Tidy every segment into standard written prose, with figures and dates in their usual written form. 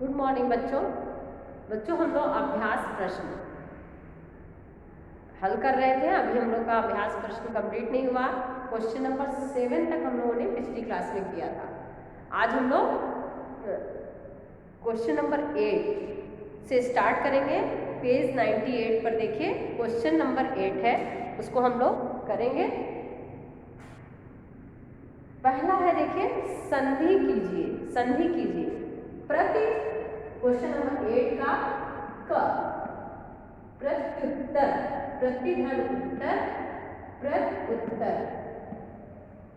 Good morning बच्चों हम लोग अभ्यास प्रश्न हल कर रहे थे। अभी हम लोग का अभ्यास प्रश्न कंप्लीट नहीं हुआ। क्वेश्चन नंबर 7 तक हम लोगों ने पिछली क्लास में किया था। आज हम लोग क्वेश्चन नंबर 8 से स्टार्ट करेंगे। पेज 98 पर देखिए, क्वेश्चन नंबर 8 है, उसको हम लोग करेंगे। पहला है, देखिए, संधि कीजिए प्रति क्वेश्चन नंबर 8 का क प्रत्युत्तर, प्रतिधन उत्तर, प्रत्युत्तर,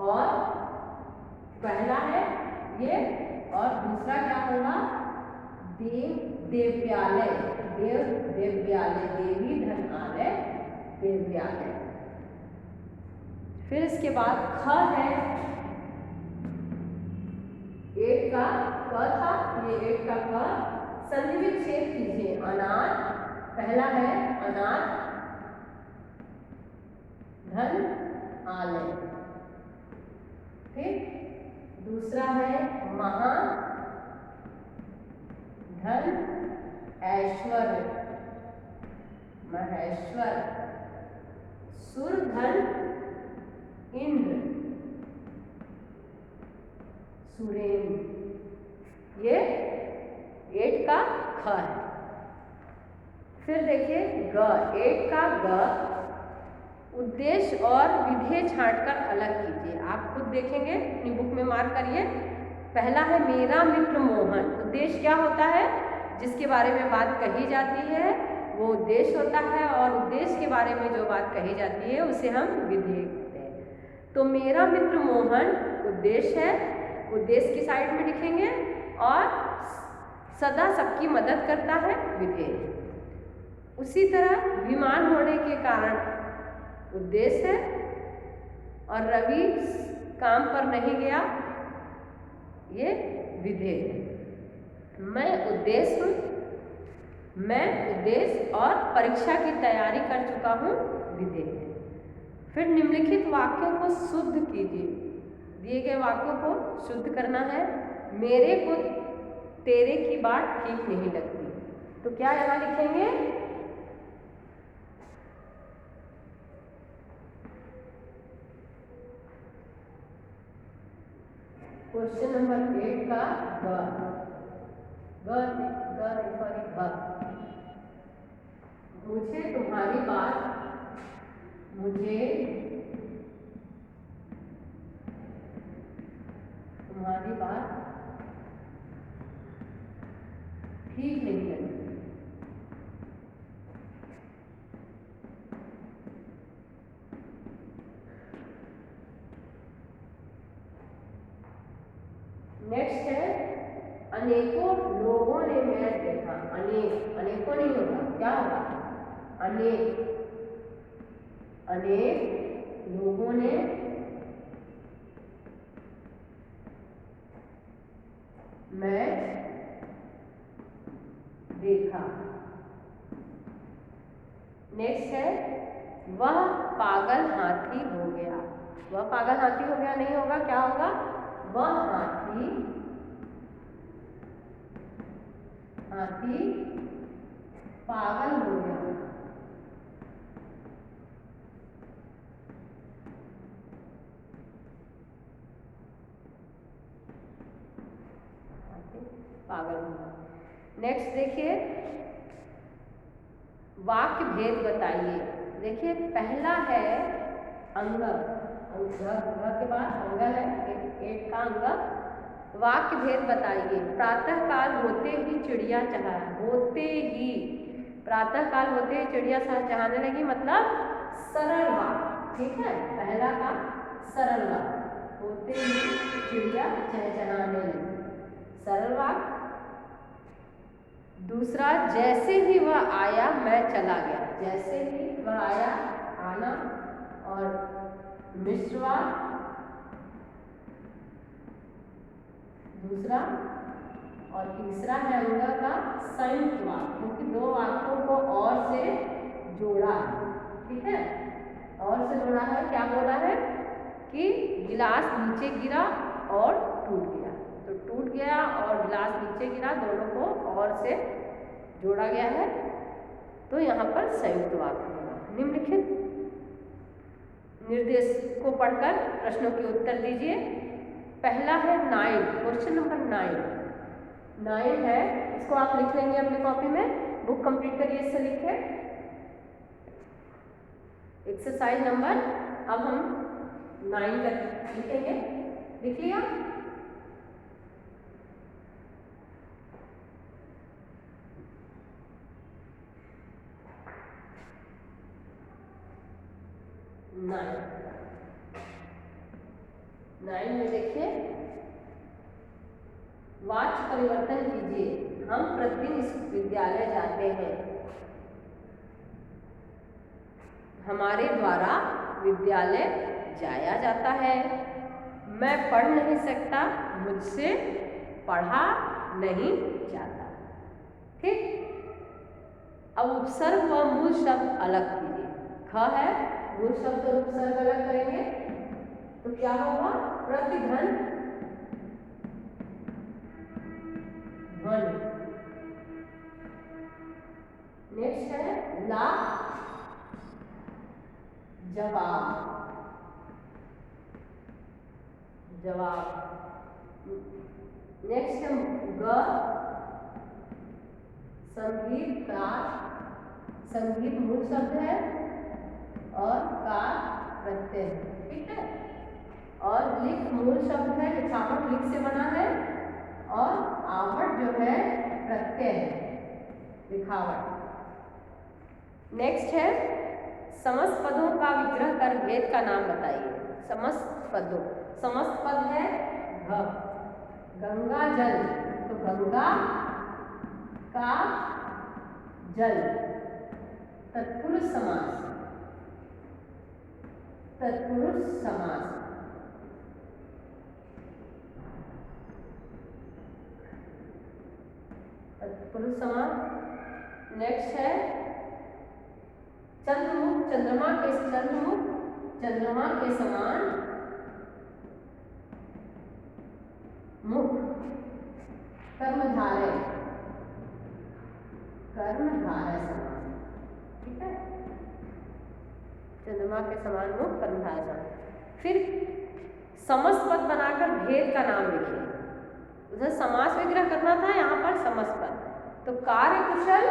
और पहला है ये, और दूसरा क्या होगा, देव्यालय, देवी धन आलय, देव्यालय। फिर इसके बाद ख है, 8 का क था, ये 8 का क, संधि विच्छेद कीजिए, अनाथ, पहला है अनाथ धन आलय, ठीक। दूसरा है महा धन ऐश्वर्य, महेश्वर, सुर धन इंद्र, सुरेंद्र। ये 8 का ख है। फिर देखिए ग, 8 का ग, उद्देश्य और विधेय छांटकर अलग कीजिए। आप खुद देखेंगे, अपनी बुक में मार्क करिए। पहला है मेरा मित्र मोहन, उद्देश्य क्या होता है, जिसके बारे में बात कही जाती है वो उद्देश्य होता है, और उद्देश्य के बारे में जो बात कही जाती है उसे हम विधेय कहते हैं। तो मेरा मित्र मोहन उद्देश्य है, उद्देश्य की साइड में लिखेंगे, और सदा सबकी मदद करता है, विधेय। उसी तरह बीमार होने के कारण उद्देश्य है, और रवि काम पर नहीं गया, ये विधेय है। मैं उद्देश्य और परीक्षा की तैयारी कर चुका हूँ, विधेय है। फिर निम्नलिखित वाक्यों को शुद्ध कीजिए। दिए गए वाक्यों को शुद्ध करना है। मेरे को तेरे की बात ठीक नहीं लगती, तो क्या यहाँ लिखेंगे, क्वेश्चन नंबर 8 का घ, मुझे तुम्हारी बात ठीक नहीं लगती। नेक्स्ट है, अनेकों लोगों ने मैच देखा, अनेकों नहीं होगा, क्या होगा, अनेक लोगों ने मैच देखा। नेक्स्ट है, वह पागल हाथी हो गया, नहीं होगा, क्या होगा, वह हाथी पागल हो गया। पागल हो गया। नेक्स्ट देखिए, वाक्य भेद बताइए। देखिए पहला है अंग, के बाद अंग है, 8 का अंग। वाक्य भेद बताइए। प्रातः काल होते ही चिड़िया प्रातः काल होते ही चिड़िया चहचहाने लगी, मतलब सरल वाक्य, ठीक है। पहला का सरल वाक्य, होते ही चिड़िया चहचहाने लगी, सरल वाक्य। दूसरा, जैसे ही वह आया मैं चला गया, जैसे ही वह आया, आना, और मिश्र वाक्य। दूसरा, और तीसरा है अंग का संयुक्त वाक्य, क्योंकि दो वाक्यों को और से जोड़ा है, ठीक है। और से जोड़ा है, क्या बोला है कि गिलास नीचे गिरा और टूट गया, तो टूट गया और गिलास नीचे गिरा, दोनों को और से जोड़ा गया है, तो यहाँ पर संयुक्त वाक्य होगा। निम्नलिखित निर्देश को पढ़कर प्रश्नों के उत्तर दीजिए। पहला है 9, क्वेश्चन नंबर 9 है, इसको आप लिख लेंगे अपनी कॉपी में, बुक कंप्लीट करिए, इससे लिखे। एक्सरसाइज नंबर अब हम 9 का लिखेंगे, लिख लिया? नाइन में देखिए, वाक्य परिवर्तन कीजिए। हम प्रतिदिन विद्यालय जाते हैं। हमारे द्वारा विद्यालय जाया जाता है। मैं पढ़ नहीं सकता, मुझसे पढ़ा नहीं जाता। ठीक, अब उपसर्ग व मूल शब्द अलग कीजिए। ख है, मूल शब्द और उपसर्ग अलग करेंगे तो क्या होगा? प्रतिघन ध्वनि। नेक्स्ट है ला, जवाब, जवाब। नेक्स्ट है ग, संगीतकार, संगीत मूल शब्द है और कार प्रत्यय, ठीक है। और लिख मूल शब्द है, लिखावट लिख से बना है, और आवट जो है प्रत्यय है, लिखावट। नेक्स्ट है समस्त पदों का विग्रह कर भेद का नाम बताइए। समस्त पदों, समस्त पद है घ, गंगा जल, तो गंगा का जल, तत्पुरुष समास, तत्पुरुष समास। तत्पुरुष समास। नेक्स्ट है चंद्रमुख, चंद्रमा के, चंद्रमुख चंद्रमा के समान मुख, कर्मधारय, कर्मधारय समान, ठीक है। चंद्रमा के समान मुख, कर्मधारय समान। फिर समस्त पद बनाकर भेद का नाम लिखिए। उधर समास विग्रह करना था, यहाँ पर समस्त पद। तो कार्य कुशल,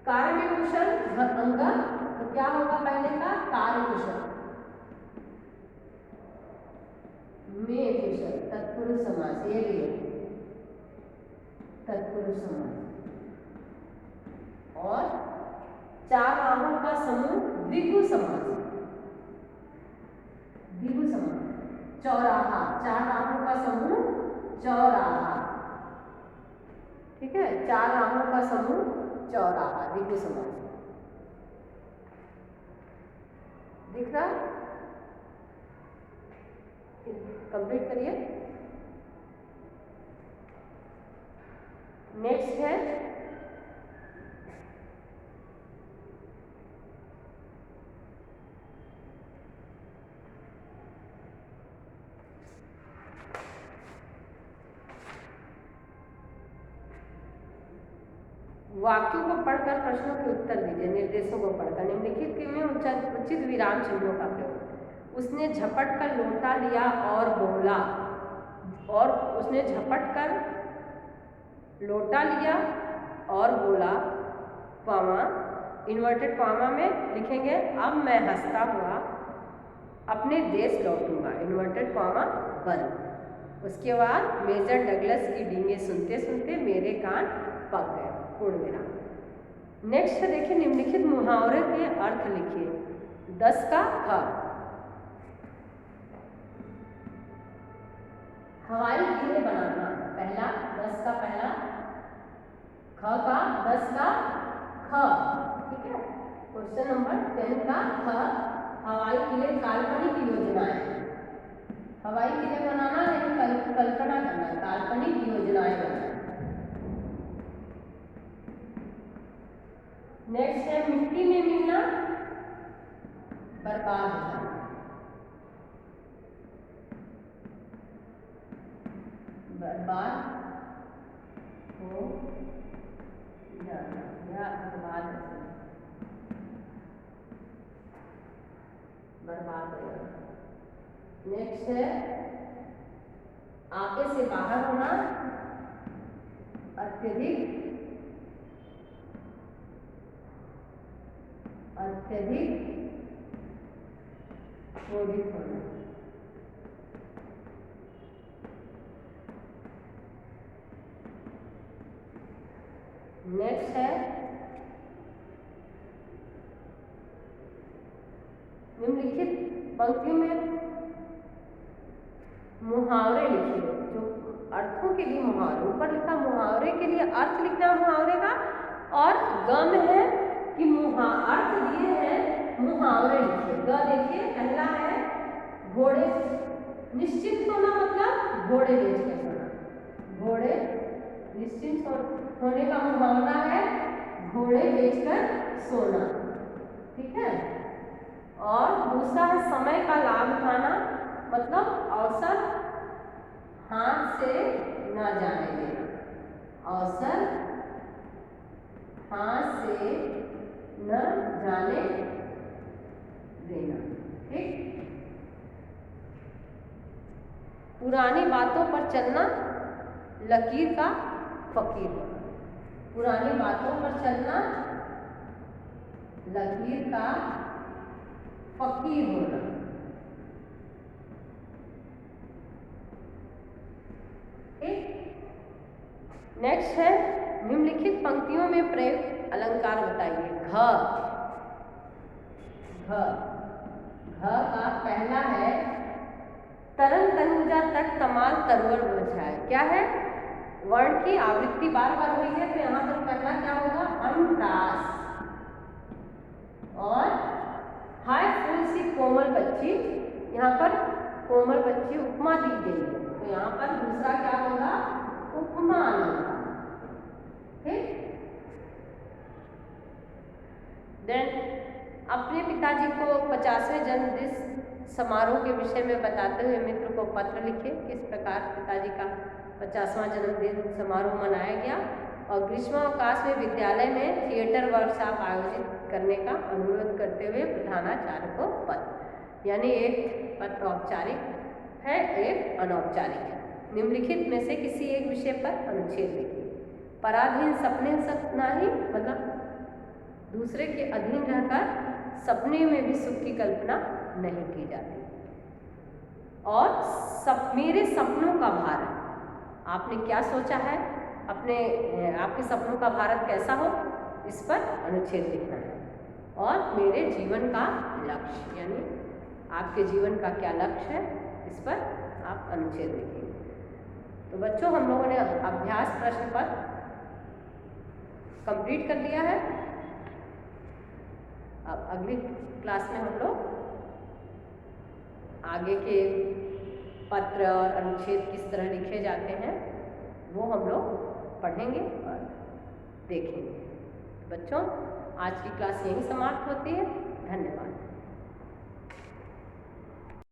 कार्य में कुशल अंग, तो क्या होगा पहले का? कार्य कुशल में कुशल, तत्पुरुष समास, ये भी है तत्पुरुष समास। और चार नामों का समूह द्विगु समास, द्विगु समास। चौराहा, चार नामों का समूह चौराहा, ठीक है। चार नामों का समूह चौराहा, द्विगु समास। दिख रहा? कंप्लीट करिए। नेक्स्ट है वाक्यों को पढ़कर प्रश्नों के उत्तर दीजिए। निर्देशों को पढ़कर निम्नलिखित में उचित विराम चिन्हों का प्रयोग। उसने झपट कर लोटा लिया और बोला, और उसने झपट कर लोटा लिया और बोला, कॉमा, इन्वर्टेड कॉमा में लिखेंगे अब मैं हंसता हुआ अपने देश लौटूंगा, इन्वर्टेड कॉमा बंद। उसके बाद मेजर डगलस की डींगे सुनते सुनते मेरे कान पक गए, पूर्ण विराम। नेक्स्ट है देखिए, निम्नलिखित मुहावरे के अर्थ लिखिए। 10 का ख, हवाई किले बनाना, पहला 10 का पहला, ख का 10 का ख, ठीक है। क्वेश्चन नंबर 10 का ख, हवाई किले काल्पनिक योजनाएं, हवाई किले बनाना लेकिन कल्पना करना, काल्पनिक योजनाएं बनाना। नेक्स्ट है मिट्टी में मिलना, बर्बाद हो जाना, बर्बाद हो जाना या बर्बाद बर्बाद हो जाना। नेक्स्ट है आपे से बाहर होना, अत्यधिक क्रोधित होना। नेक्स्ट है निम्नलिखित पंक्तियों में मुहावरे लिखे, जो अर्थों के लिए मुहावरे, ऊपर लिखा मुहावरे के लिए अर्थ लिखना मुहावरे का, और ग में है कि अर्थ दिए हैं मुहावरे लिखे। ग देखिए पहला है घोड़े निश्चिंत सोना, मतलब घोड़े बेचकर सोना। घोड़े निश्चिंत होने का मुहावरा है घोड़े बेचकर सोना, ठीक है। और दूसरा है समय का लाभ उठाना, मतलब अवसर हाथ से न जाने देना, अवसर हाथ से न जाने देना, ठीक। पुरानी बातों पर चलना, लकीर का फकीर होना। पुरानी बातों पर चलना, लकीर का फकीर होना। नेक्स्ट है निम्नलिखित पंक्तियों में प्रयुक्त अलंकार बताइए। घ का पहला है तरन तनुजा तक तमाल तरवर बजाए। क्या है? वर्ण की आवृत्ति बार बार हुई है, तो यहाँ पर पहला क्या होगा? अंटास। और हाय फूल सी कोमल बच्ची, यहाँ पर कोमल बच्ची उपमा दी गई है, तो यहाँ पर दूसरा क्या होगा? उपमा अलंकार, ठीक। देन अपने पिताजी को 50वें जन्मदिन समारोह के विषय में बताते हुए मित्र को पत्र लिखे। किस प्रकार पिताजी का 50वां जन्मदिन समारोह मनाया गया, और ग्रीष्मावकाश में विद्यालय में थिएटर वर्कशॉप आयोजित करने का अनुरोध करते हुए प्रधानाचार्य को पत्र, यानी एक पत्र औपचारिक है, एक अनौपचारिक है। निम्नलिखित में से किसी एक विषय पर अनुच्छेद लिखिए। पराधीन सपने सपना ही, मतलब दूसरे के अधीन रहकर सपने में भी सुख की कल्पना नहीं की जाती। और मेरे सपनों का भारत, आपने क्या सोचा है, आपके सपनों का भारत कैसा हो, इस पर अनुच्छेद लिखना है। और मेरे जीवन का लक्ष्य, यानी आपके जीवन का क्या लक्ष्य है, इस पर आप अनुच्छेद लिखेंगे। तो बच्चों, हम लोगों ने अभ्यास प्रश्न पत्र कंप्लीट कर लिया है। अब अगली क्लास में हम लोग आगे के पत्र और अनुच्छेद किस तरह लिखे जाते हैं वो हम लोग पढ़ेंगे और देखेंगे। बच्चों, आज की क्लास यहीं समाप्त होती है। धन्यवाद।